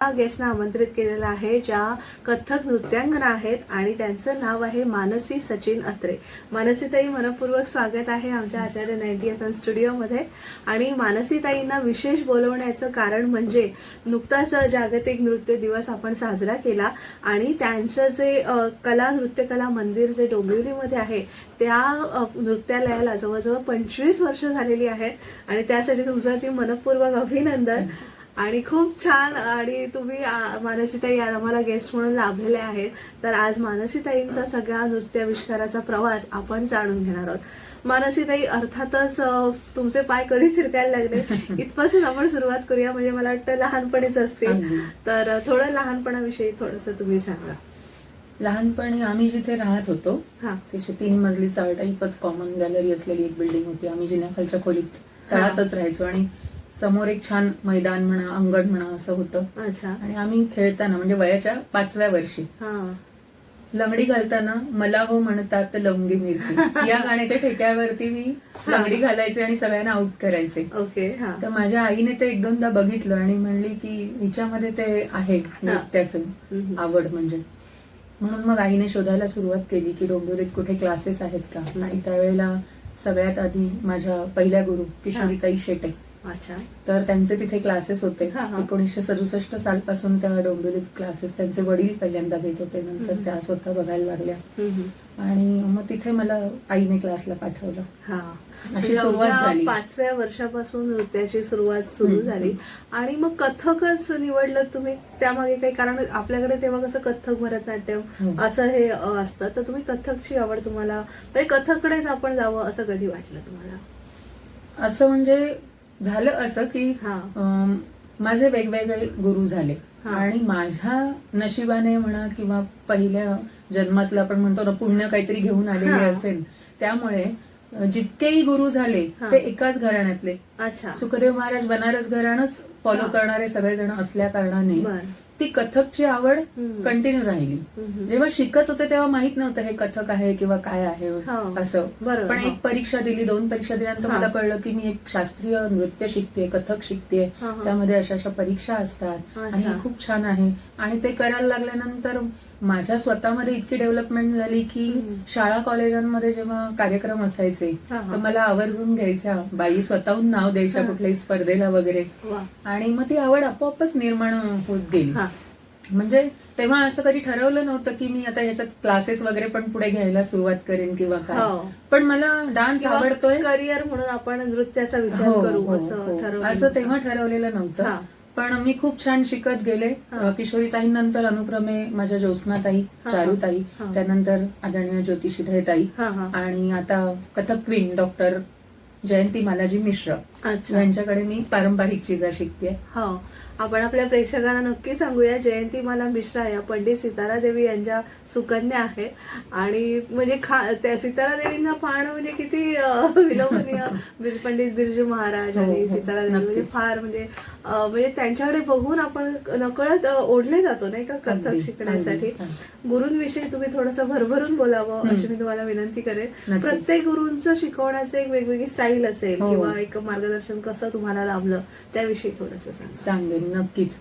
गेस्टना आमंत्रित केलेला आहे, ज्या कथक नृत्यांगना आहेत आणि त्यांचं नाव आहे मानसी सचिन अत्रे. मानसीताई, मनपूर्वक स्वागत आहे आमच्या आचार्य 90 FM स्टुडिओमध्ये. आणि मानसीताईंना विशेष बोलवण्याचं कारण म्हणजे नुकताच जागतिक नृत्य दिवस आपण साजरा केला आणि त्यांचं जे नृत्यकला मंदिर जे डोंबिवलीमध्ये आहे त्या नृत्यालयाला जवळजवळ 25 वर्ष झालेली आहेत आणि त्यासाठी तुमचं ती मनपूर्वक अभिनंदन. आणि खूप छान. आणि तुम्ही मानसीताई आम्हाला गेस्ट म्हणून लाभलेले आहेत. तर आज मानसीताईंचा सगळा नृत्याविष्काराचा प्रवास आपण जाणून घेणार आहोत. मानसीताई, अर्थातच तुमचे पाय कधी थिरकायला लागले इथपासून आपण सुरुवात करूया. म्हणजे मला वाटतं लहानपणीच असतील, तर थोडं लहानपणाविषयी थोडंसं तुम्ही सांगा. लहानपणी आम्ही जिथे राहत होतो तिथे 3 मजली चाळ टाईपच कॉमन गॅलरी असलेली एक बिल्डिंग होती. आम्ही जिन्याखालच्या खोलीत तळातच राहायचो आणि समोर एक छान मैदान म्हणा, अंगण म्हणा असं होतं. अच्छा. आणि आम्ही खेळताना म्हणजे वयाच्या 5व्या वर्षी लंगडी घालताना मला हो म्हणतात लवंगी मिरची या गाण्याच्या ठेक्यावरती मी लंगडी घालायचे आणि सगळ्यांना आउट करायचे. ओके. तर माझ्या आईने ते 1-2दा बघितलं आणि म्हणली की हिच्यामध्ये ते आहे नृत्याचं आवड म्हणजे. म्हणून मग आईने शोधायला सुरुवात केली की डोंबिवलीत कुठे क्लासेस आहेत का. आणि त्यावेळेला सगळ्यात आधी माझ्या पहिल्या गुरु किशोरीताई शेटे. अच्छा. तर त्यांचे तिथे क्लासेस होते. 1967 सालपासून त्या डोंबिवलीत क्लासेस त्यांचे वडील पहिल्यांदा घेत होते. नंतर त्या स्वतः बघायला लागल्या आणि मग तिथे मला आईने क्लासला पाठवलं. अशी सुरुवात झाली. 5व्या वर्षापासून नृत्याची सुरुवात सुरू झाली. आणि मग कथकच निवडलं तुम्ही, त्यामागे काही कारण? आपल्याकडे तेव्हा कसं कथक, भरतनाट्यम असं हे असतं, तर तुम्ही कथकची आवड तुम्हाला, कथककडेच आपण जावं असं कधी वाटलं तुम्हाला? असं म्हणजे झालं असं की माझे वेगवेगळे गुरु झाले आणि माझ्या नशिबाने म्हणा किंवा पहिल्या जन्मातलं आपण म्हणतो ना पुण्य काहीतरी घेऊन आलेले असेल, त्यामुळे जितकेही गुरु झाले ते एकाच घराण्यातले. अच्छा. सुखदेव महाराज बनारस घराणंच फॉलो करणारे सगळेजण असल्या कारणाने ती कथकची आवड कंटिन्यू राहिली. जेव्हा शिकत होते तेव्हा माहित नव्हतं हे कथक आहे किंवा काय आहे असं. पण एक परीक्षा दिली, 2 परीक्षा दिल्यानंतर मला कळलं की मी एक शास्त्रीय नृत्य शिकते, कथक शिकते, त्यामध्ये अशा परीक्षा असतात आणि खूप छान आहे. आणि ते करायला लागल्यानंतर माझ्या स्वतःमध्ये इतकी डेव्हलपमेंट झाली की शाळा कॉलेजांमध्ये जेव्हा कार्यक्रम असायचे तर मला आवर्जून घ्यायच्या, बाई स्वतःहून नाव द्यायच्या कुठल्याही स्पर्धेला वगैरे. आणि मग ती आवड आपोआपच निर्माण होत गेली. म्हणजे तेव्हा असं कधी ठरवलं नव्हतं की मी आता ह्याच्यात क्लासेस वगैरे पण पुढे घ्यायला सुरुवात करेन किंवा काय. पण मला डान्स आवडतोय, करिअर म्हणून आपण नृत्याचा विचार करू असं तेव्हा ठरवलेलं नव्हतं. पण मी खूप छान शिकत गेले. किशोरीताईंनंतर अनुक्रमे माझ्या ज्योत्स्नाताई, चारुताई, त्यानंतर आदरणीय ज्योतिषीधरताई आणि आता कथक क्वीन डॉक्टर जयंती मालाजी मिश्र यांच्याकडे मी पारंपरिक चिजा शिकते. आपण आपल्या प्रेक्षकांना नक्की सांगूया, जयंती माला मिश्रा या पंडित सितारादेवी यांच्या सुकन्या आहे. आणि म्हणजे त्या सितारादेवींना पाहणं म्हणजे किती विलोभनीय. पंडित बिरजू महाराज आणि सितारादेवी म्हणजे फार म्हणजे त्यांच्याकडे बघून आपण नकळत ओढले जातो नाही का कथक शिकण्यासाठी. गुरूंविषयी तुम्ही थोडंसं भरभरून बोलावं अशी मी तुम्हाला विनंती करेन. प्रत्येक गुरूंचं शिकवण्याचं एक वेगवेगळी स्टाईल असेल किंवा एक मार्गदर्शन कसं तुम्हाला लाभलं त्याविषयी थोडंसं सांगेन. नक्कीच.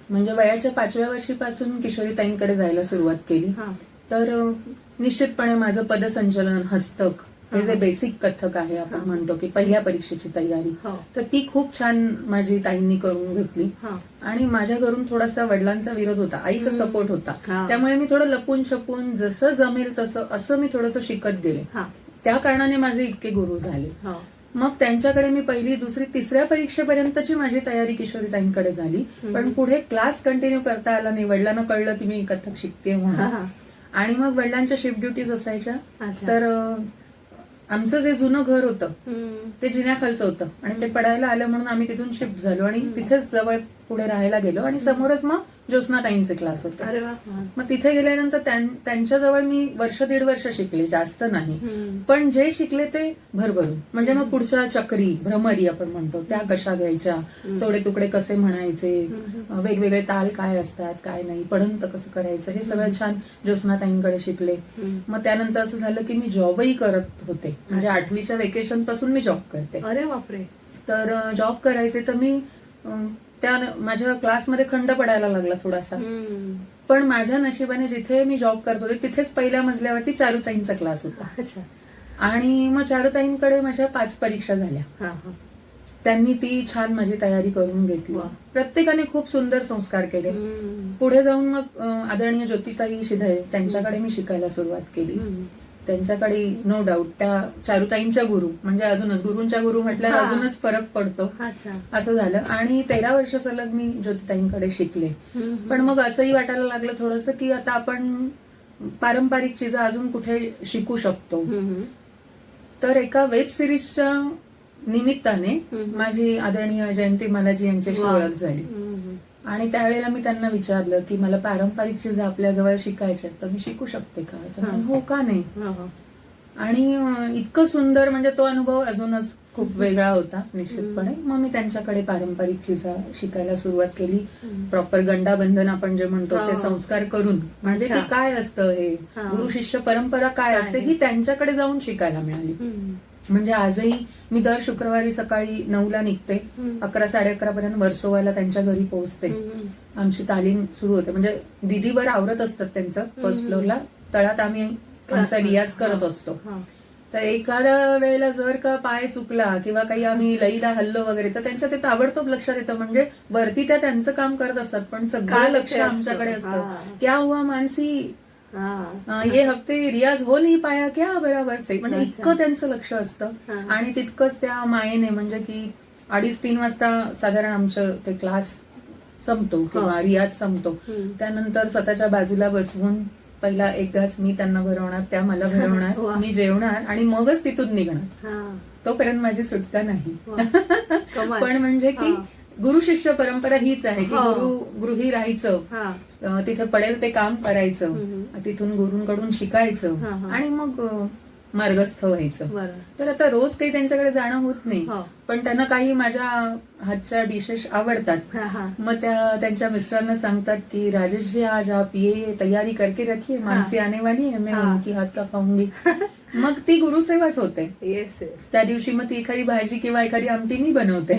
म्हणजे वयाच्या 5व्या वर्षीपासून किशोरीताईंकडे जायला सुरुवात केली. तर निश्चितपणे माझं पदसंचलन, हस्तक हे जे बेसिक कथक आहे आपण म्हणतो की पहिल्या परीक्षेची तयारी, तर ती खूप छान माझी ताईंनी करून घेतली. आणि माझ्या घरून थोडासा वडिलांचा विरोध होता, आईचा सपोर्ट होता, त्यामुळे मी थोडं लपून छपून जसं जमेल तसं असं मी थोडंसं शिकत गेले. त्या कारणाने माझे इतके गुरु झाले. मग त्यांच्याकडे मी 1ली, 2री, 3ऱ्या परीक्षेपर्यंतची माझी तयारी किशोरीताईंकडे झाली. पण पुढे क्लास कंटिन्यू करता आला नाही. वडिलांना कळलं की मी कथक शिकते म्हणून. आणि मग वडिलांच्या शिफ्ट ड्युटीज असायच्या. तर आमचं जे जुनं घर होतं ते जिन्याखालचं होतं आणि ते पडायला आलं म्हणून आम्ही तिथून शिफ्ट झालो आणि तिथेच जवळ पुढे राहायला गेलो. आणि समोरच मग ज्योत्स्नाताईंचे क्लास होते. मग तिथे गेल्यानंतर त्यांच्याजवळ मी 1-1.5 वर्ष शिकले, जास्त नाही. पण जे शिकले ते भरभरून. म्हणजे मग पुढच्या चक्री, भ्रमरी आपण म्हणतो त्या कशा घ्यायच्या, तोडे तुकडे कसे म्हणायचे, वेगवेगळे ताल काय असतात काय नाही, पढंत कसं करायचं, हे सगळं छान ज्योत्स्नाताईंकडे शिकले. मग त्यानंतर असं झालं की मी जॉबही करत होते. म्हणजे 8वीच्या वेकेशन पासून मी जॉब करते. अरे बापरे. तर जॉब करायचे तर मी त्या माझ्या क्लासमध्ये खंड पडायला लागला थोडासा. पण माझ्या नशिबाने जिथे मी जॉब करत होते तिथेच पहिल्या मजल्यावरती चारुताईंचा क्लास होता. अच्छा. आणि मग चारुताईंकडे माझ्या 5 परीक्षा झाल्या. त्यांनी ती छान माझी तयारी करून घेतली. प्रत्येकाने खूप सुंदर संस्कार केले. पुढे जाऊन मग आदरणीय ज्योतिताई शिधे त्यांच्याकडे मी शिकायला सुरुवात केली. त्यांच्याकडे नो डाऊट त्या चारुताईंच्या गुरु म्हणजे अजूनच गुरूंच्या गुरु म्हटल्यावर अजूनच फरक पडतो. असं झालं. आणि 13 वर्ष सलग मी ज्योतिताईंकडे शिकले. पण मग असंही वाटायला लागलं थोडंसं की आता आपण पारंपरिक चीज अजून कुठे शिकू शकतो. तर एका वेब सिरीजच्या निमित्ताने माझी आदरणीय जयंती मालाजी यांच्याशी ओळख झाली. आणि त्यावेळेला मी त्यांना विचारलं की मला पारंपरिक चीज आपल्या जवळ शिकायच्या तर मी शिकू शकते का? तर हो का नाही. आणि इतकं सुंदर म्हणजे तो अनुभव अजूनच खूप वेगळा होता निश्चितपणे. मग मी त्यांच्याकडे पारंपरिक चीज शिकायला सुरुवात केली. प्रॉपर गंडाबंधन आपण जे म्हणतो ते संस्कार करून म्हणजे की काय असतं हे गुरु शिष्य परंपरा काय असते ही त्यांच्याकडे जाऊन शिकायला मिळाली. म्हणजे आजही मी दर शुक्रवारी सकाळी 9ला निघते, 11-11:30 पर्यंत वर्सोवाला त्यांच्या घरी पोहोचते. आमची तालीम सुरू होते. म्हणजे दिदीवर आवरत असतात त्यांचं फर्स्ट फ्लोअरला. तळात आम्ही आमचा रियाज करत असतो. तर एखाद्या वेळेला जर का पाय चुकला किंवा काही आम्ही लईला हल्लो वगैरे तर त्यांच्या ते ताबडतोब लक्षात येतं. म्हणजे वरती त्या त्यांचं काम करत असतात पण सगळं लक्ष आमच्याकडे असतं. क्या हुआ मानसी, ये हफ्ते रियाज हो नाही पाया क्या बरोबर से. म्हणजे इतकं त्यांचं लक्ष असतं. आणि तितकंच त्या मायेने म्हणजे की 2:30-3 वाजता साधारण आमचं ते क्लास संपतो किंवा रियाज संपतो. त्यानंतर स्वतःच्या बाजूला बसवून पहिला एक ग्लास मी त्यांना भरवणार, त्या मला भरवणार, मी जेवणार आणि मगच तिथून निघणार. तोपर्यंत माझी सुटका नाही. पण म्हणजे की गुरु शिष्य परंपरा हीच आहे की गृही राहायचं, तिथे पडेल ते काम करायचं, तिथून गुरूंकडून शिकायचं आणि मग मार्गस्थ व्हायचं. तर आता रोज काही त्यांच्याकडे जाणं होत नाही. पण त्यांना काही माझ्या हातच्या डिशेस आवडतात. मग त्या त्यांच्या मिस्टरांना सांगतात की राजेश जी आज आप ये तयारी करके रखिए, मानसी आने वाली है, मैं उनकी हात का खाऊंगी. मग ती गुरुसेवाच होते. त्या दिवशी मग ती एखादी भाजी किंवा एखादी आमटी मी बनवते.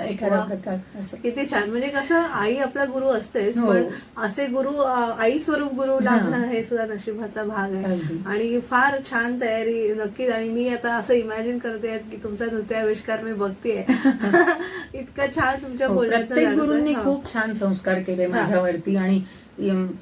एखादा प्रकार असं. किती छान. म्हणजे कसं आई आपला गुरु असतेच पण असे गुरु आई स्वरूप गुरु लागणं हे सुद्धा नशिबाचा भाग आहे. आणि फार छान तयारी नक्कीच. आणि मी आता असं इमॅजिन करते की तुमचा नृत्याविष्कार मी बघतेय. इतकं छान तुमच्या बोलण्यात. प्रत्येक गुरूंनी खूप छान संस्कार केले माझ्यावरती. आणि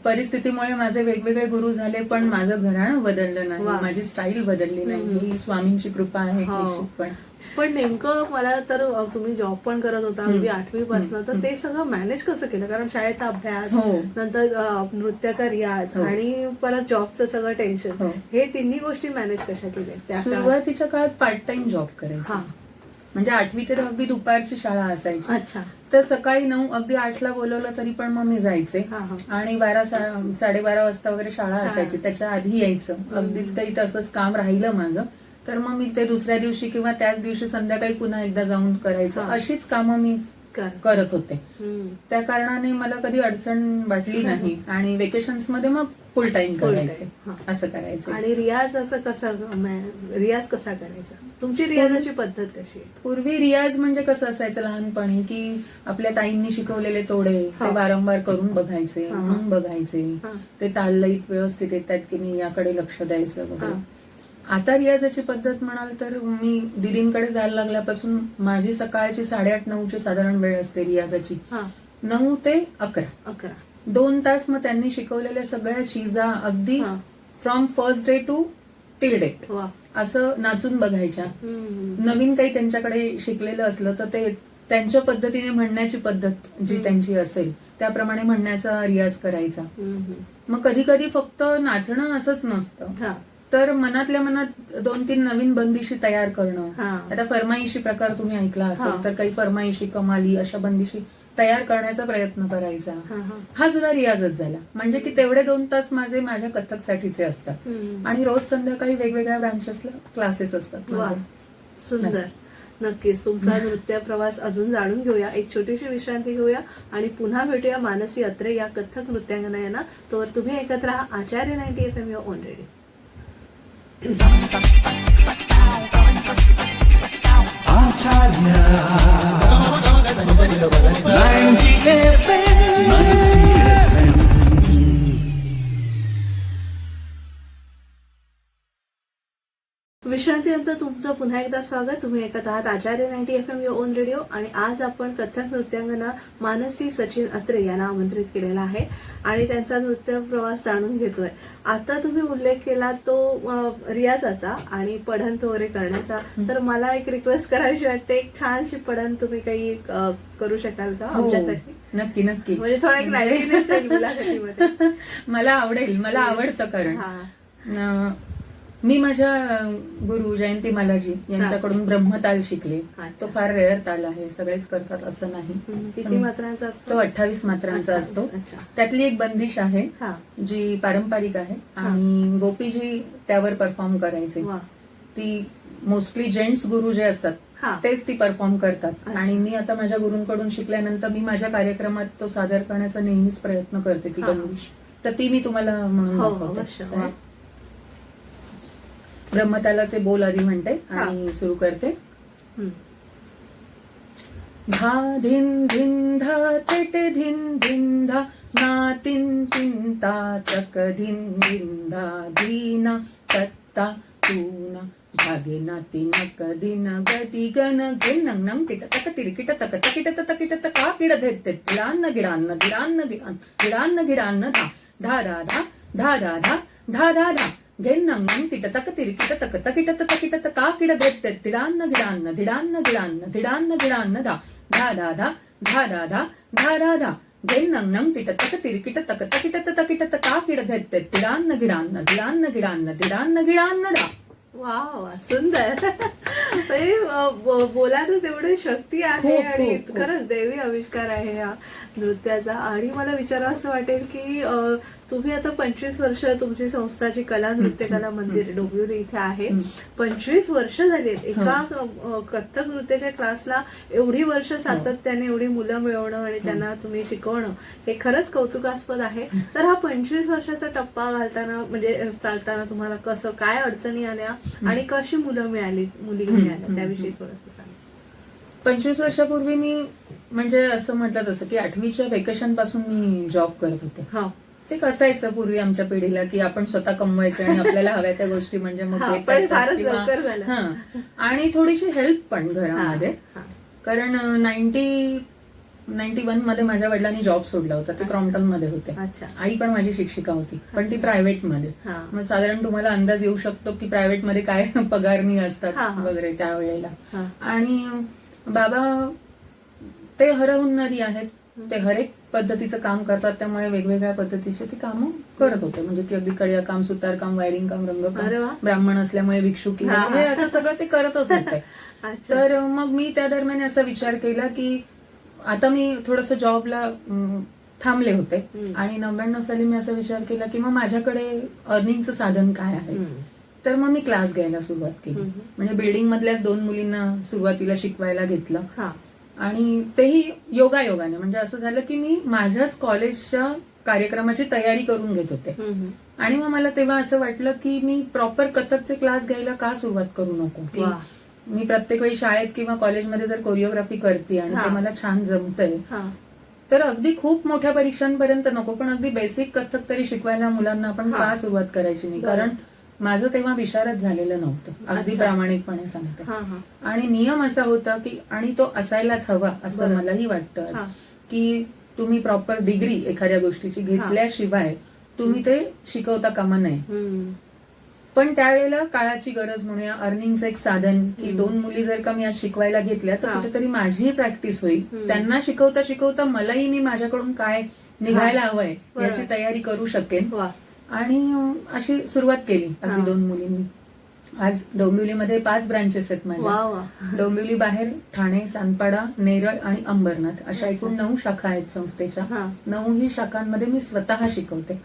परिस्थितीमुळे माझे वेगवेगळे गुरु झाले पण माझं घराणं बदललं नाही, माझी स्टाईल बदलली नाही. ही स्वामींची कृपा आहे. पण नेमकं मला तर तुम्ही जॉब पण करत होता अगदी 8वी पासून, तर ते सगळं मॅनेज कसं केलं? कारण शाळेचा अभ्यास, नंतर नृत्याचा रियाज आणि परत जॉबचं सगळं टेन्शन, हे तिन्ही गोष्टी मॅनेज कशा केल्या? सुरुवातीच्या काळात पार्ट टाइम जॉब करायचा. म्हणजे 8वी ते 10वी दुपारची शाळा असायची. अच्छा. तर सकाळी 9 अगदी 8ला बोलवलं तरी पण मग मी जायचे. आणि 12-12:30 वाजता वगैरे शाळा असायची. त्याच्या आधी यायचं. अगदीच काही तसंच काम राहिलं माझं तर मग मी ते दुसऱ्या दिवशी किंवा त्याच दिवशी संध्याकाळी पुन्हा एकदा जाऊन करायचं. अशीच कामं मी करत होते. त्या कारणाने मला कधी अडचण वाटली नाही. आणि वेकेशन्स मध्ये मग फुल टाइम करायचे. असं करायचं. आणि रियाज रियाज कसा करायचा? तुमची रियाजाची पद्धत कशी आहे? पूर्वी रियाज म्हणजे कसं असायचं लहानपणी की आपल्या ताईंनी शिकवलेले तोडे ते वारंवार करून बघायचे, म्हणून बघायचे, ते ताललईत व्यवस्थित येतात की नाही याकडे लक्ष द्यायचं वगैरे. आता रियाजाची पद्धत म्हणाल तर मी दिदींकडे जायला लागल्यापासून माझी सकाळची 8:30-9ची साधारण वेळ असते रियाजाची. 9 ते 11 2 तास मग त्यांनी शिकवलेल्या सगळ्या चीजा अगदी from first day to till date असं नाचून बघायच्या. नवीन काही त्यांच्याकडे शिकलेलं असलं तर ते त्यांच्या पद्धतीने म्हणण्याची पद्धत जी त्यांची असेल त्याप्रमाणे म्हणण्याचा रियाज करायचा. मग कधी कधी फक्त नाचणं असंच नसतं तर मनातल्या मनात 2-3 नवीन बंदिशी तयार करणं. आता फरमाईशी प्रकार तुम्ही ऐकला असेल तर काही फरमाईशी कमाली अशा बंदिशी तयार करण्याचा प्रयत्न करायचा. हा सुद्धा रियाजच झाला. म्हणजे की तेवढे 2 तास माझे माझ्या कथ्थकसाठीचे असतात. आणि रोज संध्याकाळी वेगवेगळ्या ब्रांचेसला क्लासेस असतात. सुंदर. नक्कीच तुमचा नृत्य प्रवास अजून जाणून घेऊया. एक छोटीशी विश्रांती घेऊया आणि पुन्हा भेटूया मानसी अत्रे या कथ्थक नृत्यांगना यांना. तोवर तुम्ही ऐकत राहा आचार्य 90 FM युअर ओन रेडिओ. आचार्य विश्रांती नंतर तुमचं पुन्हा एकदा स्वागत. तुम्ही ऐकत आहात आचार्य 90 FM युअर ओन रेडिओ. आणि आज आपण कथक नृत्यांगना मानसी सचिन अत्रे यांना आमंत्रित केलेला आहे आणि त्यांचा नृत्य प्रवास जाणून घेतोय. आता तुम्ही उल्लेख केला तो रियाजाचा आणि पढन तोरे करण्याचा, तर मला एक रिक्वेस्ट करावीशी वाटते. एक छानशी पढन तुम्ही काही करू शकाल का आमच्यासाठी? नक्की नक्की. म्हणजे थोडा एक लाईव्हलीनेस येईल मुलाखतीमध्ये. मला आवडेल, मला आवडतं. कारण मी माझ्या गुरु जयंती मालाजी यांच्याकडून ब्रह्मताल शिकले. तो फार रेअर ताल आहे, सगळेच करतात असं नाही. किती मात्रांचा असतो? तो 28 मात्रांचा असतो. त्यातली एक बंदिश आहे जी पारंपरिक आहे आणि गोपीजी त्यावर परफॉर्म करायचे. ती मोस्टली जेंट्स गुरु जे असतात तेच ती परफॉर्म करतात. आणि मी आता माझ्या गुरूंकडून शिकल्यानंतर मी माझ्या कार्यक्रमात तो सादर करण्याचा नेहमीच प्रयत्न करते ती बंदिश. तर ती मी तुम्हाला म्हणून दाखवते. ब्रह्मतालाचे बोल आधी म्हणते आणि सुरू करते. धा धिन धिन धा तेट धिन धिन धा ना तिन तिन ता तक धिन धिन धा धीना तत्ता तूना धागे ना तिन कदिन गदी गन गिन नम किट तक तिरकिट तक तकिट तकिट तका किड धेत गिडान्न गिडान्न गिडान्न गिडान्न गिडान्न गिडान्न धा धा धा धा धा धा धा धा धा गिन्नं तिट तक तिरकिट तक तकिट तकिट तका किड धेत गिडान्न गिडान्न गिडान्न गिडान्न गिडान्न गिडान्न धा धा धा धा धा धा धा धा धा धा गिन्नं तिट तक तिरकिट तक तकिट तकिट तका किड धेत गिडान्न गिडान्न गिडान्न गिडान्न गिडान्न गिडान्न धा. वा वा, सुंदर. बोलातच एवढी शक्ती आहे आणि खरंच देवी आविष्कार आहे या नृत्याचा. आणि मला विचारावं असं वाटेल की तुम्ही आता 25 वर्ष तुमची संस्था जी कला नृत्य कला मंदिर डोंबिवली इथे आहे, 25 वर्ष झाली आहेत एका कथ्थक नृत्याच्या क्लासला. एवढी वर्ष सातत्याने एवढी मुलं मिळवणं आणि त्यांना तुम्ही शिकवणं हे खरंच कौतुकास्पद आहे. तर हा 25 वर्षाचा टप्पा घालताना म्हणजे चालताना तुम्हाला कसं काय अडचणी आल्या आणि कशी मुली मिळाल्या त्याविषयी थोडंसं सांगा. 25 वर्षापूर्वी मी म्हणजे असं म्हटलं तसं की 8वीच्या वेकेशन पासून मी जॉब करत होते. ते कसायचं पूर्वी आमच्या पिढीला की आपण स्वतः कमवायचं आणि आपल्याला हव्या त्या गोष्टी म्हणजे मग आणि थोडीशी हेल्प पण घरामध्ये. कारण 91 मध्ये माझ्या वडिलांनी जॉब सोडला होता. ते क्रॉम्प्टन मध्ये होते. आई पण माझी शिक्षिका होती, पण ती प्रायव्हेट मध्ये. मग साधारण तुम्हाला अंदाज येऊ शकतो की प्रायव्हेट मध्ये काय पगारणी असतात वगैरे त्यावेळेला. आणि बाबा ते हरहुन्नरी आहेत, ते हरेक पद्धतीचं काम करतात. त्यामुळे वेगवेगळ्या पद्धतीचे ते काम करत होते. म्हणजे की अगदी कडिया काम, सुतार काम, वायरिंग काम, रंगकाम, ब्राह्मण असल्यामुळे भिक्षुकी हे असं सगळं ते करतच होते. तर मग मी त्या दरम्यान असा विचार केला की आता मी थोडस जॉबला थांबले होते आणि 99 साली मी असा विचार केला की मग माझ्याकडे अर्निंगचं साधन काय आहे. तर मग मी क्लास घ्यायला सुरुवात केली. म्हणजे बिल्डिंग मधल्याच 2 मुलींना सुरुवातीला शिकवायला घेतलं आणि तेही योगायोगाने. म्हणजे असं झालं की मी माझ्याच कॉलेजच्या कार्यक्रमाची तयारी करून घेत होते. आणि मग मला तेव्हा असं वाटलं की मी प्रॉपर कथकचे क्लास घ्यायला का सुरुवात करू नको. की मी प्रत्येक वेळी शाळेत किंवा कॉलेजमध्ये जर कोरिओग्राफी करते आणि ते मला छान जमतंय तर अगदी खूप मोठ्या परीक्षांपर्यंत नको, पण अगदी बेसिक कथक तरी शिकवायला मुलांना आपण का सुरुवात करायची नाही. कारण माझं तेव्हा विशारद झालेलं नव्हतं, अगदी प्रामाणिकपणे सांगते. आणि नियम असा होता की आणि तो असायलाच हवा असं मलाही वाटतं की तुम्ही प्रॉपर डिग्री एखाद्या गोष्टीची घेतल्याशिवाय तुम्ही ते शिकवता कामा नये. पण त्यावेळेला काळाची गरज म्हणूया, अर्निंगचं एक साधन की 2 मुली जर का मी आज शिकवायला घेतल्या तर कुठेतरी माझीही प्रॅक्टिस होईल. त्यांना शिकवता शिकवता मलाही मी माझ्याकडून काय निघायला हवंय याची तयारी करू शकेन. आणि अशी सुरुवात केली अगदी 2 मुलींनी. आज डोंबिवलीमध्ये 5 ब्रांचेस आहेत माझ्या. डोंबिवली बाहेर ठाणे, सानपाडा, नेरळ आणि अंबरनाथ अशा एकूण 9 शाखा आहेत संस्थेच्या. 9ही शाखांमध्ये मी स्वतः शिकवते.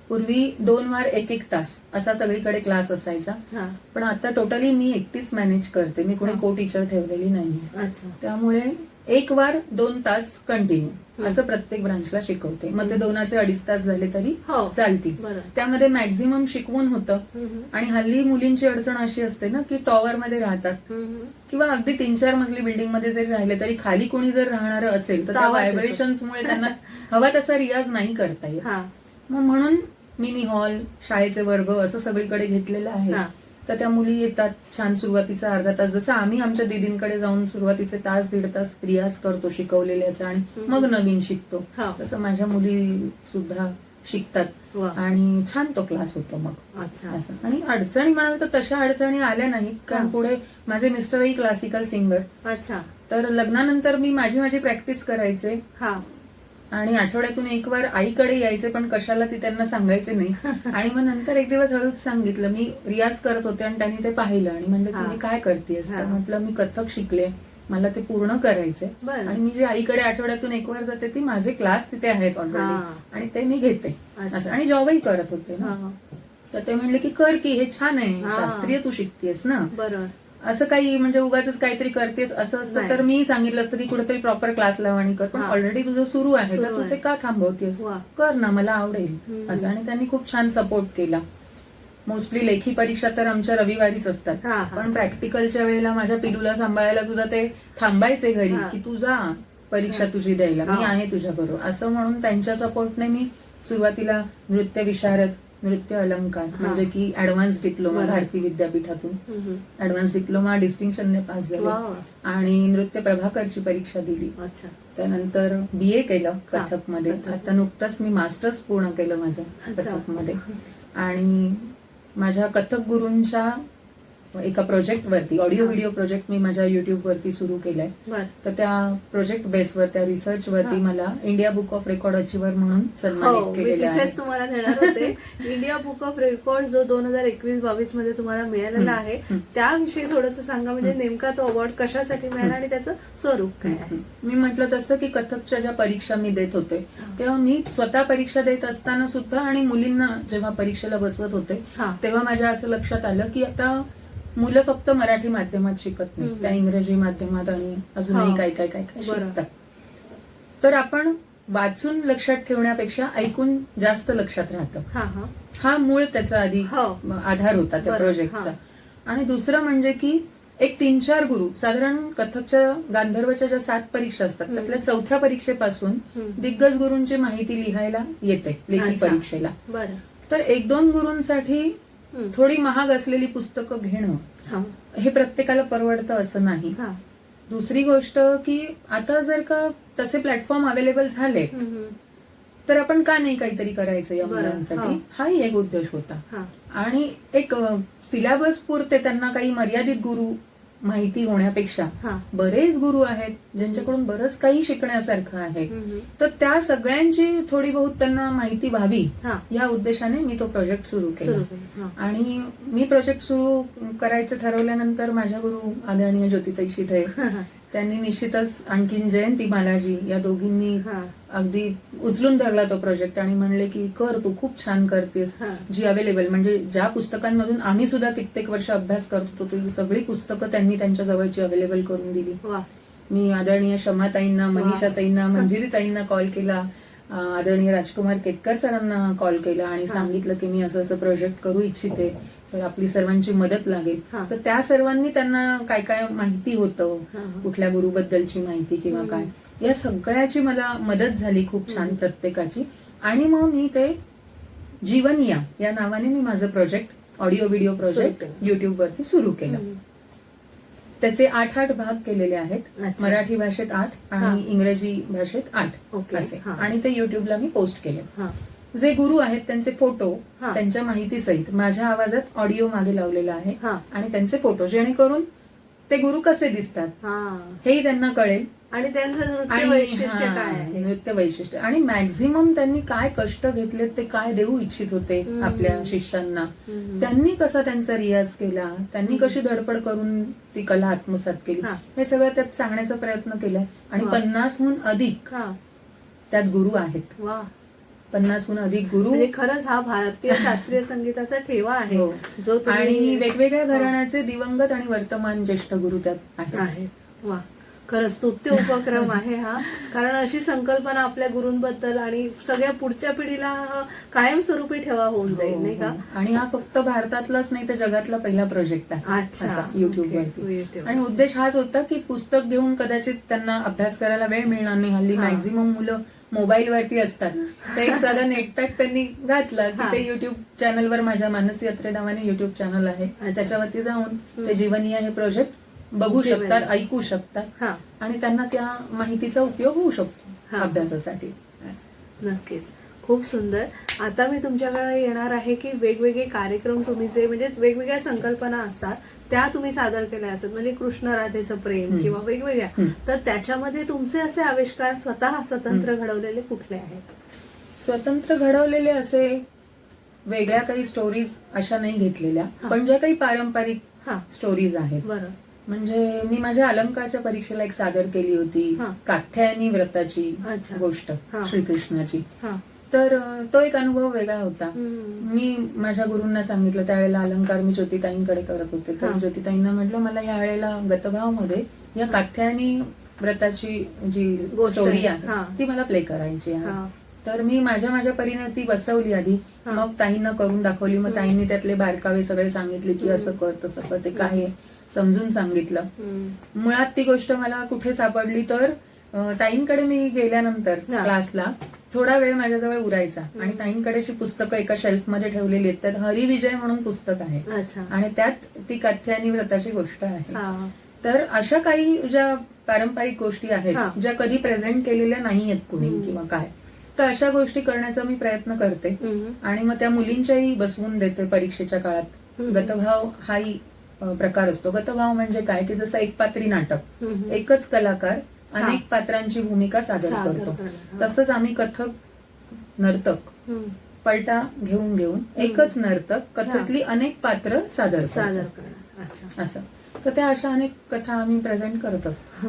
पूर्वी 2 वार 1-1 तास असा सगळीकडे क्लास असायचा, पण आता टोटली मी एकटीच मॅनेज करते. मी कोणी को टीचर ठेवलेली नाहीये. त्यामुळे 1 वार 2 तास कंटिन्यू असं प्रत्येक ब्रांचला शिकवते. मग ते 2चे 2.5 तास झाले तरी हो. चालतील. बरं. त्यामध्ये मॅक्झिमम शिकवून होतं. आणि हल्ली मुलींची अडचण अशी असते ना की टॉवर मध्ये राहतात किंवा अगदी 3-4 मजली बिल्डिंग मध्ये जरी राहिले तरी खाली कोणी जर राहणारं असेल तर त्या व्हायब्रेशन्समुळे त्यांना हवा तसा रियाज नाही करता येत. मग म्हणून मिनी हॉल, शाळेचे वर्ग असं सगळीकडे घेतलेलं आहे. तर त्या मुली येतात, छान सुरुवातीचा अर्धा तास, जसं आम्ही आमच्या दीदींकडे जाऊन सुरुवातीचे तास 1.5 तास रियाज करतो शिकवलेल्याचा आणि मग नवीन शिकतो, तसं माझ्या मुली सुद्धा शिकतात आणि छान तो क्लास होतो मग असं. आणि अडचणी म्हणाल तर तशा अडचणी आल्या नाहीत, कारण पुढे माझे मिस्टरही क्लासिकल सिंगर. तर लग्नानंतर मी माझी प्रॅक्टिस करायचे आणि आठवड्यातून 1 वार आईकडे यायचे, पण कशाला ती त्यांना सांगायचे नाही. आणि मग नंतर एक दिवस हळूच सांगितलं, मी रियाज करत होते आणि त्यांनी ते पाहिलं आणि म्हणलं तुम्ही काय करतेस, तर म्हटलं मी कथक शिकले, मला ते पूर्ण करायचंय आणि मी जे आईकडे आठवड्यातून 1 वार जाते ती माझे क्लास तिथे आहेत ऑलरेडी आणि ते मी घेते असं. आणि जॉबही करत होते ना. तर ते म्हणले की कर की, हे छान आहे, शास्त्रीय तू शिकतेस ना, असं काही म्हणजे उगाच काहीतरी करतेस असं असतं तर मी सांगितलं असतं की कुठेतरी प्रॉपर क्लास लाव आणि कर, पण ऑलरेडी तुझं सुरू आहे तर तू ते का थांबवतेस, कर ना, मला आवडेल असं. आणि त्यांनी खूप छान सपोर्ट केला. मोस्टली लेखी परीक्षा तर आमच्या रविवारीच असतात, पण प्रॅक्टिकलच्या वेळेला माझ्या पिलूला सांभाळायला सुद्धा ते थांबायचे घरी की तू जा परीक्षा तुझी द्यायला, मी आहे तुझ्या बरोबर असं. म्हणून त्यांच्या सपोर्टने मी सुरुवातीला नृत्य विशारद, नृत्य अलंकार म्हणजे की ऍडव्हान्स डिप्लोमा भारती विद्यापीठातून ऍडव्हान्स डिप्लोमा डिस्टिंक्शनने पास झाले आणि नृत्य प्रभाकरची परीक्षा दिली. त्यानंतर BA केलं कथकमध्ये. आता नुकतंच मी मास्टर्स पूर्ण केलं माझं कथकमध्ये. आणि माझ्या कथक गुरूंच्या एका प्रोजेक्टवरती, ऑडिओ व्हिडिओ प्रोजेक्ट मी माझ्या युट्यूबवरती सुरू केलाय. तर त्या प्रोजेक्ट बेसवर, त्या रिसर्च वरती मला India book of record achiever म्हणून सन्मानित केलेलं आहे. तिथेच तुम्हाला देणार होते. इंडिया बुक ऑफ रेकॉर्ड जो 2021-22 मध्ये तुम्हाला मिळालेला आहे त्याविषयी थोडंसं सांगा, म्हणजे नेमका तो अवॉर्ड कशासाठी मिळाला आणि त्याचं स्वरूप काय आहे. मी म्हटलं तसं की कथकच्या ज्या परीक्षा मी देत होते तेव्हा मी स्वतः परीक्षा देत असताना सुद्धा आणि मुलींना जेव्हा परीक्षेला बसवत होते तेव्हा माझ्या असं लक्षात आलं की आता मुलं फक्त मराठी माध्यमात शिकत नाही, त्या इंग्रजी माध्यमात आणि अजूनही काय काय काय काय शिकतात. तर आपण वाचून लक्षात ठेवण्यापेक्षा ऐकून जास्त लक्षात राहतं. हा मूळ त्याचा आधी आधार होता त्या प्रोजेक्टचा. आणि दुसरं म्हणजे की एक 3-4 गुरु, साधारण कथकच्या गांधर्वच्या ज्या 7 परीक्षा असतात त्यातल्या 4थ्या परीक्षेपासून दिग्गज गुरूंची माहिती लिहायला येते लेखी परीक्षेला. तर 1-2 गुरूंसाठी थोडी महाग असलेली पुस्तकं घेणं हे प्रत्येकाला परवडतं असं नाही. दुसरी गोष्ट की आता जर का तसे प्लॅटफॉर्म अवेलेबल झाले तर आपण का नाही काहीतरी करायचं या मुलांसाठी, हाही एक उद्देश होता. आणि एक सिलेबस पुरते त्यांना काही मर्यादित गुरु माहिती होण्यापेक्षा बरेच गुरु आहेत ज्यांच्याकडून बरंच काही शिकण्यासारखं आहे, तर त्या सगळ्यांची थोडी बहुत त्यांना माहिती व्हावी या उद्देशाने मी तो प्रोजेक्ट सुरू केला. आणि मी प्रोजेक्ट सुरू करायचं ठरवल्यानंतर माझ्या गुरु आदरणीय ज्योतिताई शिधे त्यांनी निश्चितच आणखीन जयंती बालाजी या दोघींनी अगदी उचलून धरला तो प्रोजेक्ट आणि म्हणले की कर, तू खूप छान करतेस, जी अवेलेबल म्हणजे ज्या पुस्तकांमधून आम्ही सुद्धा कित्येक वर्ष अभ्यास करतो ती सगळी पुस्तकं त्यांनी त्यांच्या जवळची अवेलेबल करून दिली. मी आदरणीय शमाताईंना, मनीषाताईंना, मंजिरीताईंना कॉल केला, आदरणीय राजकुमार केतकर सरांना कॉल केला आणि सांगितलं की मी असं प्रोजेक्ट करू इच्छिते, तर आपली सर्वांची मदत लागेल. तर त्या सर्वांनी त्यांना काय काय माहिती होतं, कुठल्या गुरुबद्दलची माहिती किंवा काय, या सगळ्याची मला मदत झाली खूप छान प्रत्येकाची. आणि मग मी ते जीवनिया या नावाने मी माझं प्रोजेक्ट, ऑडिओ व्हिडिओ प्रोजेक्ट युट्यूबवरती सुरू केलं. त्याचे 8 भाग केलेले आहेत, मराठी भाषेत 8 आणि इंग्रजी भाषेत 8 असे. आणि ते युट्यूबला मी पोस्ट केले. जे गुरु आहेत त्यांचे फोटो त्यांच्या माहितीसहित माझ्या आवाजात ऑडिओ मागे लावलेला आहे आणि त्यांचे फोटो, जेणेकरून ते गुरु कसे दिसतात हेही त्यांना कळेल आणि त्यांचं नृत्य वैशिष्ट्य काय आहे, नृत्य वैशिष्ट्य, आणि मॅक्झिमम त्यांनी काय कष्ट घेतले, ते काय देऊ इच्छित होते आपल्या शिष्यांना, त्यांनी कसा त्यांचा रियाज केला, त्यांनी कशी धडपड करून ती कला आत्मसात केली, हे सगळं त्यात सांगण्याचा प्रयत्न केलाय. आणि 50हून अधिक त्यात गुरु आहेत. 50हून अधिक गुरु. म्हणजे खरंच हा भारतीय शास्त्रीय संगीताचा ठेवा आहे जो आणि वेगवेगळ्या घराण्याचे दिवंगत आणि वर्तमान ज्येष्ठ गुरु त्यात आहेत. वा, खरंच स्तुत्य उपक्रम आहे हा. कारण अशी संकल्पना आपल्या गुरूंबद्दल आणि सगळ्या पुढच्या पिढीला कायमस्वरूपी ठेवा होऊन जाईल, नाही का? आणि हा फक्त भारतातलाच नाही तर जगातला पहिला प्रोजेक्ट आहे अच्छा, युट्यूब ओके. वरती. YouTube. आणि उद्देश हाच होता की पुस्तक घेऊन कदाचित त्यांना अभ्यास करायला वेळ मिळणार नाही. हल्ली हा. मॅक्झिमम मुलं मोबाईल वरती असतात. तर एक साधा नेटपॅक त्यांनी घातला की हा. ते युट्यूब चॅनलवर, माझ्या मानसी अत्रे नावाने युट्यूब चॅनल आहे, त्याच्यावरती जाऊन ते जीवनीय हे प्रोजेक्ट बघू जीवनीय. शकतात, ऐकू शकतात हा, आणि त्यांना त्या माहितीचा उपयोग होऊ शकतो हा. अभ्यासासाठी. नक्कीच. खूप सुंदर. आता मी तुमच्याकडे येणार आहे की वेगवेगळे कार्यक्रम तुम्ही जे म्हणजे वेगवेगळ्या संकल्पना असतात त्या तुम्ही सादर केल्या असतात, म्हणजे कृष्ण राधेचं प्रेम किंवा वेगवेगळ्या, तर त्याच्यामध्ये तुमचे असे आविष्कार स्वतः स्वतंत्र घडवलेले कुठले आहेत? स्वतंत्र घडवलेले असे वेगळ्या काही स्टोरीज अशा नाही घेतलेल्या, पण ज्या काही पारंपरिक हा, स्टोरीज आहेत. बरं. म्हणजे मी माझ्या अलंकाच्या परीक्षेला एक सादर केली होती हा. कात्यायनी व्रताची अच्छा. गोष्ट, हा. श्रीकृष्णाची. हा. तर तो एक अनुभव वेगळा होता. हम्म. मी माझ्या गुरूंना सांगितलं, त्यावेळेला अलंकार मी ज्योतिताईंकडे करत होते, तर हा. ज्योतिताईंना म्हटलं मला या वेळेला गतभावमध्ये या कात्यायनी व्रताची जी गोष्ट स्टोरी आहे. हा. आहे ती मला प्ले करायची आहे. हा. तर मी माझ्या परीने ती बसवली आधी, हा. मग ताईंना करून दाखवली, मग ताईंनी त्यातले बारकावे सगळे सांगितले की असं कर तसं कर, ते काय आहे समजून सांगितलं. हम्म. मुळात ती गोष्ट मला कुठे सापडली तर ताईंकडे मी गेल्यानंतर हा. क्लासला थोडा वेळ माझ्याजवळ उरायचा आणि ताईंकडे अशी पुस्तकं एका शेल्फमध्ये ठेवलेली आहेत. त्यात हरिविजय म्हणून पुस्तक आहे अच्छा. आणि त्यात ती कात्यायनी व्रताची गोष्ट आहे. हा. तर अशा काही ज्या पारंपरिक गोष्टी हा. आहेत ज्या कधी प्रेझेंट केलेल्या नाहीयेत कुणी किंवा काय, तर अशा गोष्टी करण्याचा मी प्रयत्न करते. हम्म. आणि मग त्या मुलींच्याही बसवून देते परीक्षेच्या काळात. गतभाव हाही प्रकार असतो. गतभाव म्हणजे काय की जसं एकपात्री नाटक, हम्म. एकच कलाकार अनेक पात्रांची भूमिका सादर सादर करतो, करणं. हा. तसंच आम्ही कथक नर्तक हम्म. पलटा घेऊन एकच नर्तक कथकली अनेक पात्र सादर सादर करतो. करणं. अच्छा. असं. तर त्या अशा अनेक कथा आम्ही प्रेझेंट करत असतो.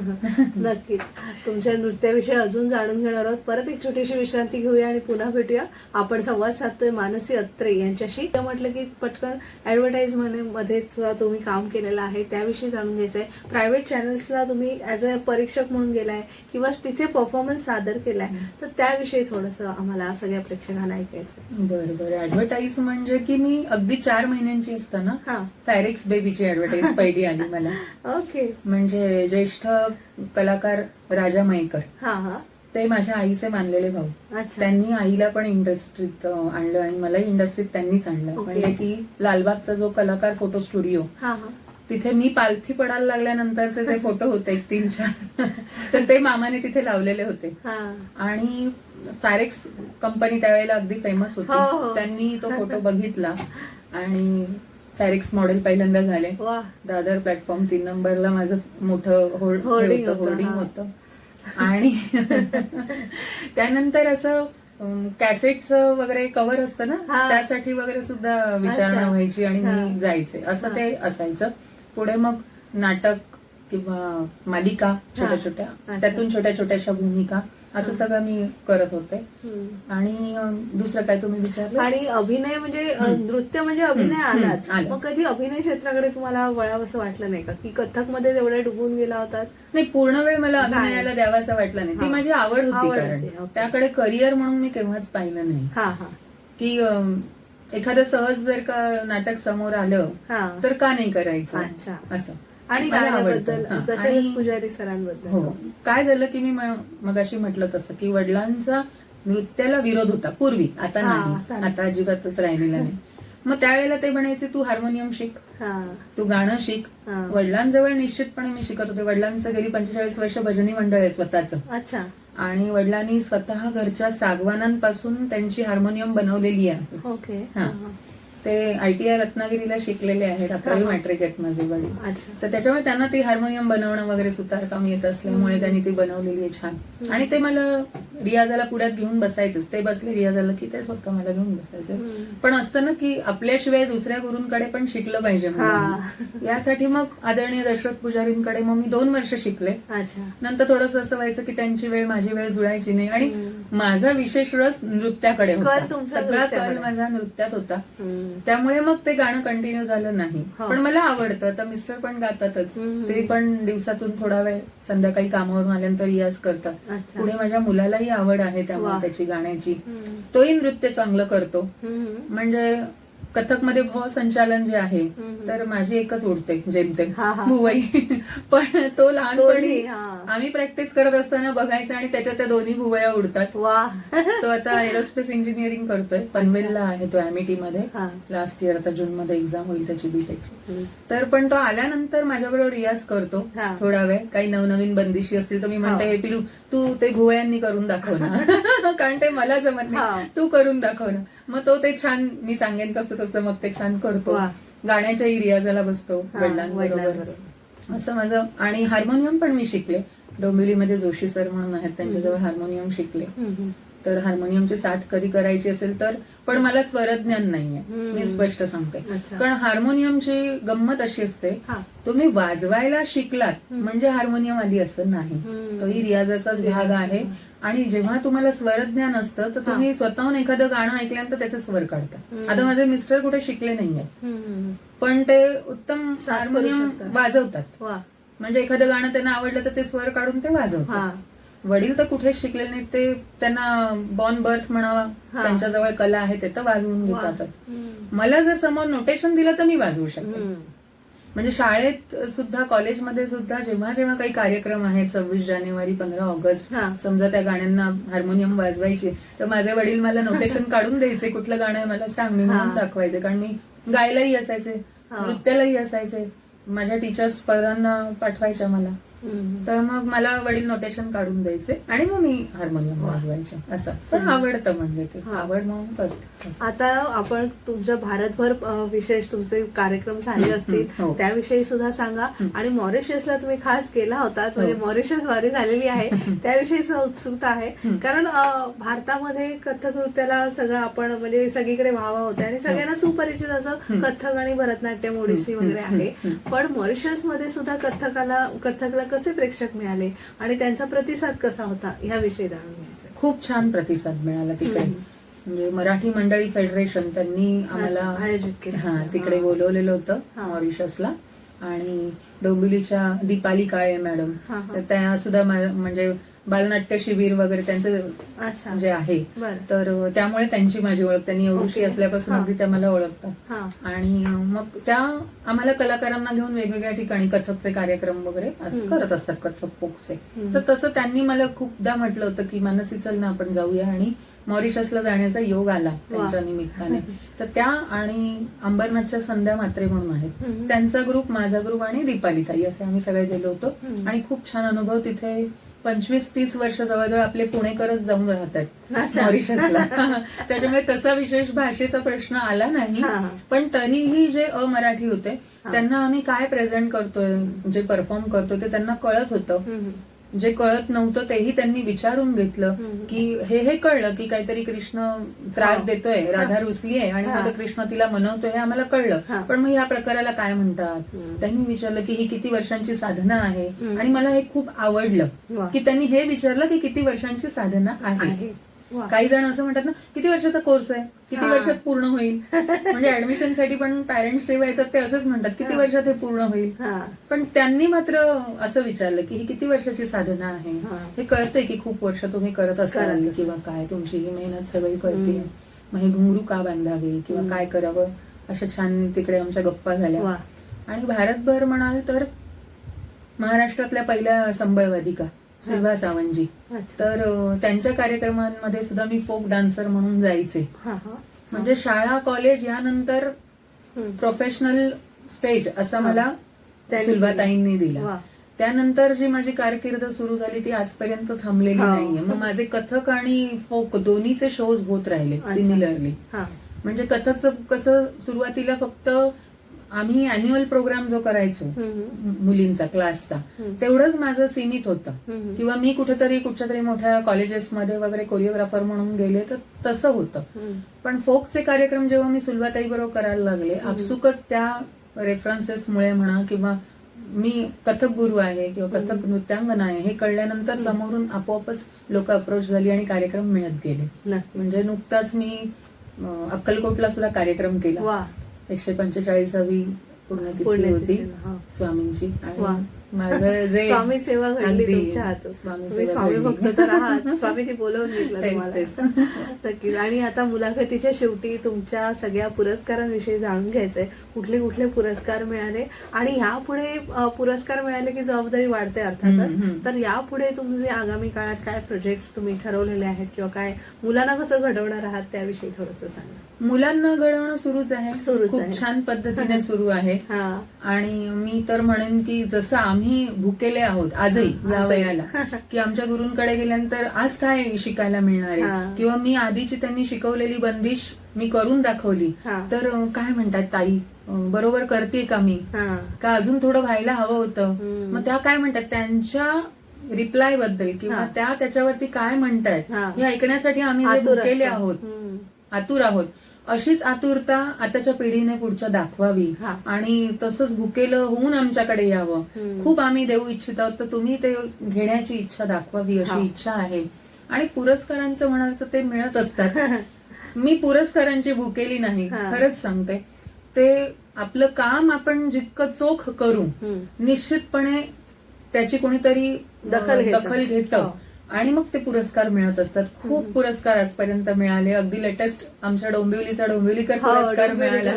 नक्कीच. तुमच्या नृत्याविषयी अजून जाणून घेणार आहोत. परत एक छोटीशी विश्रांती घेऊया आणि पुन्हा भेटूया. आपण संवाद साधतोय मानसी अत्रे यांच्याशी. तर म्हटलं की पटकन ऍडव्हर्टाईज मध्ये सुद्धा तुम्ही काम केलेलं आहे, त्याविषयी जाणून घ्यायचंय. प्रायव्हेट चॅनल्सला तुम्ही ऍज अ परीक्षक म्हणून गेलाय किंवा तिथे परफॉर्मन्स सादर केलाय, तर त्याविषयी थोडंसं आम्हाला सगळ्या प्रेक्षकांना ऐकायचंय. बरं. ऍडव्हर्टाईज म्हणजे की मी अगदी 4 महिन्यांची असताना हा. फॅरेक्स बेबीची ऍडव्हर्टाईज पहिली आली मला. ओके. म्हणजे ज्येष्ठ कलाकार राजा मयेकर, हा. हा. ते माझ्या आईचे मानलेले भाऊ. अच्छा. त्यांनी आईला पण इंडस्ट्रीत आणलं आणि मलाही इंडस्ट्रीत त्यांनीच आणलं. ओके. म्हणजे की लालबागचा जो कलाकार फोटो स्टुडिओ, हा. हा. तिथे मी पालथी पडायला लागल्यानंतरचे जे फोटो होते 1-3-4 तर ते मामाने तिथे लावलेले होते. हा. आणि फॅरेक्स कंपनी त्यावेळेला अगदी फेमस हो, हो. होती. त्यांनी तो फोटो बघितला आणि फॅरेक्स मॉडेल पहिल्यांदा झाले. वा. दादर प्लॅटफॉर्म 3 नंबरला माझं मोठं होर्डिंग होर्डिंग होतं. होतं. आणि त्यानंतर असं कॅसेटचं वगैरे कव्हर असतं ना, हा. त्यासाठी वगैरे सुद्धा विचारणा अच्छा. व्हायची आणि हा. मी जायचे. असं हा. ते असायचं. पुढे मग नाटक किंवा मालिका छोट्या छोट्या, अच्छा. त्यातून छोट्या छोट्याशा भूमिका, असं सगळं मी करत होते. हम्म. आणि दुसरं काय तुम्ही विचारलं? आणि अभिनय म्हणजे नृत्य म्हणजे अभिनय आलाच. आलाच. मग कधी अभिनय क्षेत्राकडे तुम्हाला वळावंसं वाटलं नाही का, की कथक मध्ये एवढ्या डुबून गेला होतात? नाही, पूर्ण वेळ मला नाही. अभिनयाला द्यावासा वाटला नाही. ती हा. माझी आवड होती. आवड कारण होती. ओके. त्याकडे करिअर म्हणून मी केव्हाच पाहिलं नाही. हा. हा. की एखादं सहज जर का नाटक समोर आलं हा. तर का नाही करायचं, अच्छा. असं. आणि मला गाण्याबद्दल आवडतं. हा. दशरथ आणि- पुजारी सरांबद्दल. हो. काय झालं की मी मगाशी म्हटलं तसं की वडिलांचा नृत्याला विरोध होता पूर्वी, आता हा, आता नाही, नाही. आता अजिबातच राहिलेला नाही. मग त्यावेळेला ते म्हणायचे तू हार्मोनियम शिक, हा. तू गाणं शिक. हा. वडिलांजवळ निश्चितपणे मी शिकत होते. वडिलांचं गेली 45 वर्ष भजनी मंडळ आहे स्वतःचं. अच्छा. आणि वडिलांनी स्वतः घरच्या सागवानांपासून त्यांची हार्मोनियम बनवलेली आहे. ओके. हा. हा. ते ITI रत्नागिरीला शिकलेले आहेत. 11वी हा. मॅट्रिक आहेत माझे वडील. अच्छा. तर त्याच्यामुळे त्यांना ती हार्मोनियम बनवणं वगैरे सुतारकाम येत असल्यामुळे त्यांनी ती बनवलेली आहे छान. आणि ते मला रियाजाला पुढ्यात घेऊन बसायचंच. ते बसले रियाजाला की ते स्वतः मला घेऊन बसायचे. पण असतं ना की आपल्याशिवाय दुसऱ्या गुरूंकडे पण शिकलं पाहिजे मुलांनी. यासाठी मग आदरणीय दशरथ पुजारींकडे मग मी 2 वर्ष शिकले. अच्छा. नंतर थोडंसं असं व्हायचं की त्यांची वेळ माझी वेळ जुळायची नाही. आणि माझा विशेष रस नृत्याकडे होता. कल तुमचा सगळा नृत्याकडे. कल माझा नृत्यात होता. त्यामुळे मग ते गाणं कंटिन्यू झालं नाही. हो. पण मला आवडतं. आता मिस्टर पण गातातच. ते पण दिवसातून थोडा वेळ संध्याकाळी कामावरून आल्यानंतर रियाज करतात. अच्छा. पुढे माझ्या मुलालाही आवड आहे त्यामुळे वा. त्याची गाण्याची. तोही नृत्य चांगलं करतो. म्हणजे कथकमध्ये भाव संचालन जे आहे तर माझी एकच उडते जेमतेम हा, हा. भुवई. पण तो लहानपणी दोन्ही, हा. आम्ही प्रॅक्टिस करत असताना बघायचं आणि त्याच्यात त्या दोन्ही भुवया उडतात. वा. तो आता एरोस्पेस इंजिनिअरिंग करतोय. पनवेलला आहे तो एमईटी मध्ये. हा. लास्ट इयर आता जून मध्ये एक्झाम होईल त्याची बीटेकची. तर पण तो आल्यानंतर माझ्याबरोबर रियाज करतो हा. थोडा वेळ. काही नवनवीन बंदिशी असतील तर मी म्हणते, हो. हे पिलू तू ते भुवयांनी करून दाखव ना. कारण ते मला जमत हा. नाही, तू करून दाखव ना. मग तो ते छान, मी सांगेन तसं तसं मग ते छान करतो. वा. गाण्याच्याही रियाजाला बसतो हा, वडिलांबरोबर. वडिलांबरोबर. असं माझं. आणि हार्मोनियम पण मी शिकले. डोंबिवलीमध्ये जोशी सर म्हणून आहेत, त्यांच्याजवळ हार्मोनियम शिकले. तर हार्मोनियमची साथ कधी करायची असेल तर, पण मला स्वरज्ञान नाहीये, मी स्पष्ट सांगते. अच्छा. कारण हार्मोनियमची गंमत अशी असते, हा. तुम्ही वाजवायला शिकलात म्हणजे हार्मोनियम आली असं नाही. तोही रियाजाचाच भाग आहे. आणि जेव्हा तुम्हाला स्वरज्ञान असतं तर तुम्ही स्वतःहून एखादं गाणं ऐकल्यानंतर त्याचे स्वर काढता. आता माझे मिस्टर कुठे शिकले नाहीये, पण ते उत्तम साथ करू हार्मोनियम शकतात. वाजवतात. वा. म्हणजे एखादं गाणं त्यांना आवडलं तर ते स्वर काढून ते वाजवतात. हा. वडील तर कुठेच शिकले नाहीत. ते त्यांना बॉर्न बर्थ म्हणावा, हा. त्यांच्याजवळ कला आहे ते तर वाजवून वा. घेतातच. मला जर समोर नोटेशन दिलं तर मी वाजवू शकते. म्हणजे शाळेत सुद्धा, कॉलेजमध्ये सुद्धा जेव्हा जेव्हा काही कार्यक्रम आहेत, 26 जानेवारी 15 ऑगस्ट, हा. समजा त्या गाण्यांना हार्मोनियम वाजवायचे तर माझे वडील मला नोटेशन काढून द्यायचे, कुठलं गाणं आहे मला सांग, मी म्हणून दाखवायचे. कारण मी गायलाही असायचे, हा. नृत्यालाही असायचे. माझ्या टीचर्स स्पर्धांना पाठवायच्या मला. तर मग मला वडील नोटेशन काढून द्यायचे आणि मग मी हार्मोनियम वाजवायचे. असं पण आवडतं, म्हणजे ते आवड म्हणून करते. आता आपण तुमच्या भारतभर विशेष तुमचे कार्यक्रम झाले असतील, हो. त्याविषयी सुद्धा सांगा. आणि मॉरिशसला तुम्ही खास गेला होता, म्हणजे मॉरिशस वारी झालेली आहे त्याविषयी उत्सुकता आहे. कारण भारतामध्ये कथक नृत्याला सगळं आपण म्हणजे सगळीकडे व्हावा होते आणि सगळ्यांना सुपरिचित असं कथक आणि भरतनाट्यम, ओडिसी वगैरे आहे. पण मॉरिशस मध्ये सुद्धा कथकला कसे प्रेक्षक मिळाले आणि त्यांचा प्रतिसाद कसा होता, याविषयी जाणून घ्यायचं. खूप छान प्रतिसाद मिळाला तिकडे. म्हणजे मराठी मंडळी फेडरेशन त्यांनी आम्हाला आयोजित केलं. तिकडे बोलवलेलं होतं मॉरिशसला. आणि डोंबिवलीच्या दीपाली काळे मॅडम, तर त्या सुद्धा म्हणजे बालनाट्य शिबिर वगैरे त्यांचं जे आहे, तर त्यामुळे त्यांची माझी ओळख. त्यांनी एवढीशी असल्यापासून अगदी त्या मला ओळखतात. आणि मग त्या आम्हाला कलाकारांना घेऊन वेगवेगळ्या ठिकाणी कथकचे कार्यक्रम वगैरे असं करत असतात, कथक फोकचे. तर तसं त्यांनी मला खूपदा म्हटलं होतं की मानसी चल ना आपण जाऊया, आणि मॉरिशसला जाण्याचा योग आला त्यांच्या निमित्ताने. तर त्या आणि अंबरनाथच्या संध्या म्हात्रे म्हणून आहेत, त्यांचा ग्रुप, माझा ग्रुप आणि दीपाली ताई, असे आम्ही सगळे गेलो होतो. आणि खूप छान अनुभव. तिथे 25-30 वर्ष जवळजवळ आपले पुणेकरच जाऊन राहतात मॉरिशसला. त्याच्यामुळे तसा विशेष भाषेचा प्रश्न आला नाही. पण तरीही जे अमराठी होते त्यांना आम्ही काय प्रेझेंट करतोय, जे परफॉर्म करतोय ते त्यांना कळत होतं. जे कळत नव्हतं तेही त्यांनी विचारून घेतलं. की हे कळलं की काहीतरी कृष्ण त्रास देतोय, राधा रुसली आहे आणि मग कृष्ण तिला मनवतोय, हे आम्हाला कळलं. पण मग या प्रकाराला काय म्हणतात. त्यांनी विचारलं की ही किती वर्षांची साधना आहे. आणि मला हे खूप आवडलं की त्यांनी हे विचारलं की किती वर्षांची साधना आहे. काही जण असं म्हणतात ना, किती वर्षाचा कोर्स आहे, किती वर्षात पूर्ण होईल. म्हणजे ऍडमिशनसाठी पण पॅरेंट्स जेव्हा येतात ते असंच म्हणतात, किती वर्षात हे पूर्ण होईल. पण त्यांनी मात्र असं विचारलं की ही किती वर्षाची साधना आहे. हे कळतंय की खूप वर्ष तुम्ही करत असाल किंवा काय, तुमची ही मेहनत सगळी कळते. मग हे घुंगरू का बांधावे किंवा काय करावं, अशा छान तिकडे आमच्या गप्पा झाल्या. आणि भारतभर म्हणाल तर महाराष्ट्रातल्या पहिल्या संबळवादिका सुलभा सावंतजी, तर त्यांच्या कार्यक्रमांमध्ये सुद्धा मी फोक डान्सर म्हणून जायचे. म्हणजे शाळा कॉलेज यानंतर प्रोफेशनल स्टेज असा मला सुलभाताईंनी दिला. त्यानंतर जी माझी कारकीर्द सुरू झाली ती आजपर्यंत थांबलेली नाहीये. मग माझे कथक आणि फोक दोन्हीचे शोज होत राहिले सिमिलरली. म्हणजे कथकचं कसं सुरुवातीला फक्त आम्ही अॅन्युअल प्रोग्राम जो करायचो मुलींचा क्लासचा, तेवढंच माझं सीमित होतं. किंवा मी कुठेतरी कुठच्या तरी मोठ्या कॉलेजेसमध्ये वगैरे कोरिओग्राफर म्हणून गेले तर तसं होतं. पण फोकचे कार्यक्रम जेव्हा मी सुलभाताई बरोबर करायला लागले, आपसुकच त्या रेफरन्सेसमुळे म्हणा किंवा मी कथक गुरु आहे किंवा कथक नृत्यांगना आहे हे कळल्यानंतर समोरून आपोआपच लोक अप्रोच झाली आणि कार्यक्रम मिळत गेले. म्हणजे नुकताच मी अक्कलकोटला सुद्धा कार्यक्रम केला. 145वी पुण्यतिथी होती स्वामींची. आणि माझं जे स्वामी सेवा घडली तुमच्या हातून. स्वामी भक्त तर आहात, स्वामींनी बोलवून घेतलं तुम्हाला. नक्कीच. आणि आता मुलाखतीच्या शेवटी तुमच्या सगळ्या पुरस्कारांविषयी जाणून घ्यायचंय. कुठले कुठले पुरस्कार मिळाले आणि यापुढे पुरस्कार मिळाले की जबाबदारी वाढते अर्थातच. तर यापुढे तुमचे आगामी काळात काय प्रोजेक्ट तुम्ही ठरवलेले आहेत किंवा काय मुलांना कसं घडवणार आहात त्याविषयी थोडंसं सांगा. मुलांना घडवणं सुरूच आहे, खूप छान पद्धतीने सुरू आहे. आणि मी तर म्हणेन की जसं आम्ही भुकेले आहोत आजही या वयाला, की आमच्या गुरूंकडे गेल्यानंतर आज काय शिकायला मिळणार आहे किंवा मी आधीची त्यांनी शिकवलेली बंदिश मी करून दाखवली तर काय म्हणतात ताई बरोबर करते का मी, का अजून थोडं व्हायला हवं होतं. मग त्या काय म्हणतात त्यांच्या रिप्लाय बद्दल किंवा त्या त्याच्यावरती काय म्हणतायत हे ऐकण्यासाठी आम्ही जे भुकेले आहोत, आतुर आहोत, अशीच आतुरता आताच्या पिढीने पुढच्या दाखवावी आणि तसंच भुकेलं होऊन आमच्याकडे यावं. खूप आम्ही देऊ इच्छित आहोत, तर तुम्ही ते घेण्याची इच्छा दाखवावी अशी इच्छा आहे. आणि पुरस्कारांचं म्हणाल तर ते मिळत असतात. मी पुरस्कारांची भुकेली नाही, खरंच सांगते. ते आपलं काम आपण जितकं चोख करू निश्चितपणे त्याची कोणीतरी दखल घेतं आणि मग ते पुरस्कार मिळत असतात. खूप पुरस्कार आजपर्यंत मिळाले. अगदी लेटेस्ट आमच्या डोंबिवलीचा डोंबिवलीकर पुरस्कार मिळाला.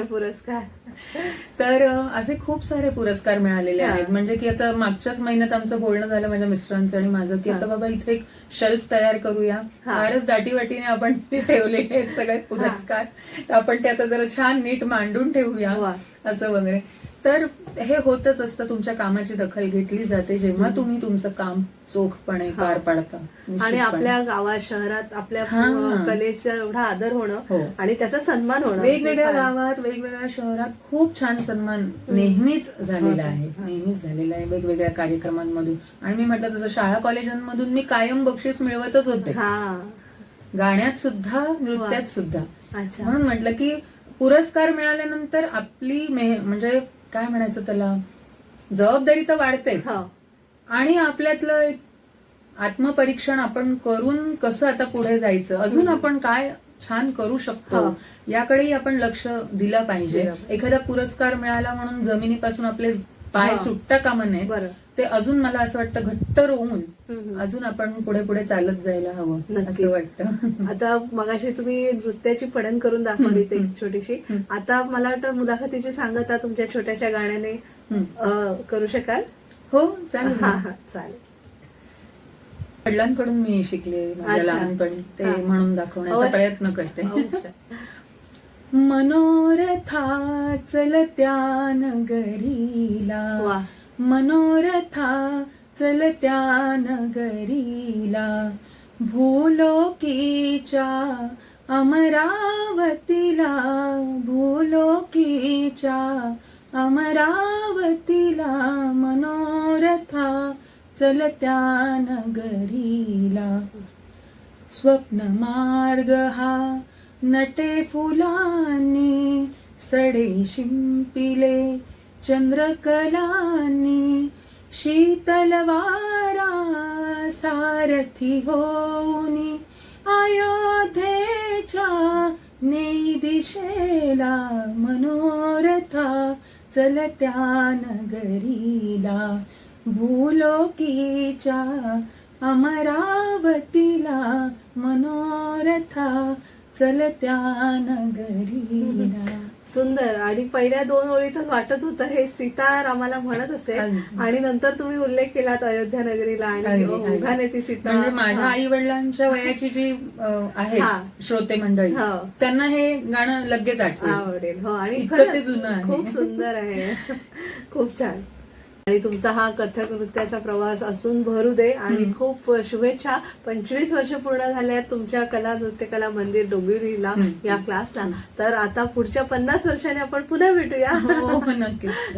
तर असे खूप सारे पुरस्कार मिळालेले आहेत. म्हणजे की आता मागच्याच महिन्यात आमचं बोलणं झालं माझ्या मिस्टरांचं आणि माझं की आता बाबा इथे एक शेल्फ तयार करूया. फारच दाटीवाटीने आपण ठेवलेले आहेत सगळे पुरस्कार, तर आपण ते आता जरा छान नीट मांडून ठेवूया असं वगैरे. तर हे होतच असतं. तुमच्या कामाची दखल घेतली जाते जेव्हा तुम्ही तुमचं काम चोखपणे पार पाडता. आणि आपल्या गावात शहरात आपल्या कलेचा एवढा आदर होणं आणि त्याचा सन्मान होणं. वेगवेगळ्या गावात वेगवेगळ्या शहरात खूप छान सन्मान नेहमीच झालेला आहे, नेहमीच झालेला आहे वेगवेगळ्या कार्यक्रमांमधून. आणि मी म्हटलं तसं शाळा कॉलेजांमधून मी कायम बक्षीस मिळवतच होते, गाण्यात सुद्धा नृत्यात सुद्धा. म्हणून म्हटलं की पुरस्कार मिळाल्यानंतर आपली म्हणजे काय म्हणायचं त्याला जबाबदारी तर वाढतेच आणि आपल्यातलं एक आत्मपरीक्षण आपण करून कसं आता पुढे जायचं, अजून आपण काय छान करू शकतो याकडेही आपण लक्ष दिलं पाहिजे. एखादा पुरस्कार मिळाला म्हणून जमिनीपासून आपले पाय सुटता कामा नये, ते अजून मला असं वाटतं घट्ट रोवून अजून आपण पुढे पुढे चालत जायला हवं असं वाटतं. आता मगाशी तुम्ही नृत्याची पडण करून दाखवली एक छोटीशी. आता मला वाटतं मुलाखतीची सांगता तुमच्या छोट्याशा गाण्याने करू शकाल? हो चालेल. चालेल. वडिलांकडून मी शिकले माझ्या लहानपणी, ते म्हणून दाखवण्याचा प्रयत्न करते. मनोरथा चलत्या नगरीला, मनोरथा चलत्या नगरीला, भूलोकीच्या अमरावतीला, भूलोकीच्या अमरावतीला, मनोरथा चलत्या नगरीला. स्वप्न मार्ग हा नटे फुलांनी, सडे शिंपिले चंद्रकलांनी, शीतल वारा सारथी होऊनी, अयोध्येच्या नेई दिशेला, मनोरथा चलत्या नगरीला, भूलोकीच्या अमरावतीला, मनोरथा चलत्या नगरीला. सुंदर. आणि पहिल्या 2 ओळीतच वाटत होतं हे सीतारामाला म्हणत असेल आणि नंतर तुम्ही उल्लेख केलात अयोध्या नगरीला आणि ओघाने ती सीता. म्हणजे माझ्या आई वडिलांच्या वयाची जी आहे श्रोते मंडळी त्यांना हे गाणं लगेच आवडेल. हो आणि ते जुनं आहे, खूप सुंदर आहे, खूप छान. आणि तुमचा हा कथक नृत्याचा प्रवास असून भरू दे आणि खूप शुभेच्छा. 25 वर्ष पूर्ण झाले आहेत तुमच्या कला नृत्य कला मंदिर डोंबिवलीला या क्लासला. तर आता पुढच्या 50 वर्षांनी आपण पुन्हा भेटूया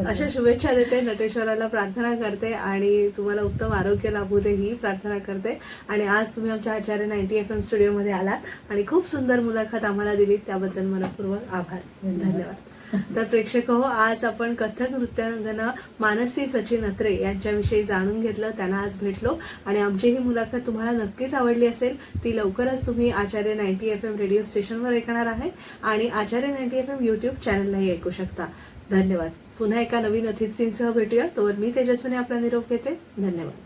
अशा शुभेच्छा देते. नटेश्वराला प्रार्थना करते आणि तुम्हाला उत्तम आरोग्य लाभू दे ही प्रार्थना करते. आणि आज तुम्ही आमच्या आचार्य 90 FM स्टुडिओमध्ये आलात आणि खूप सुंदर मुलाखत आम्हाला दिली त्याबद्दल मनपूर्वक आभार. धन्यवाद. तर प्रेक्षक हो, आज आपण कथक नृत्यांगना मानसी सचिन अत्रे यांच्याविषयी जाणून घेतलं, त्यांना आज भेटलो आणि आमची ही मुलाखत तुम्हाला नक्कीच आवडली असेल. ती लवकरच तुम्ही आचार्य 90 FM रेडिओ स्टेशनवर ऐकणार आहे आणि आचार्य 90 FM युट्यूब चॅनललाही ऐकू शकता. धन्यवाद. पुन्हा एका नवीन अतिथींसह भेटूया. तोवर मी तेजस्विनी आपला निरोप घेते. धन्यवाद.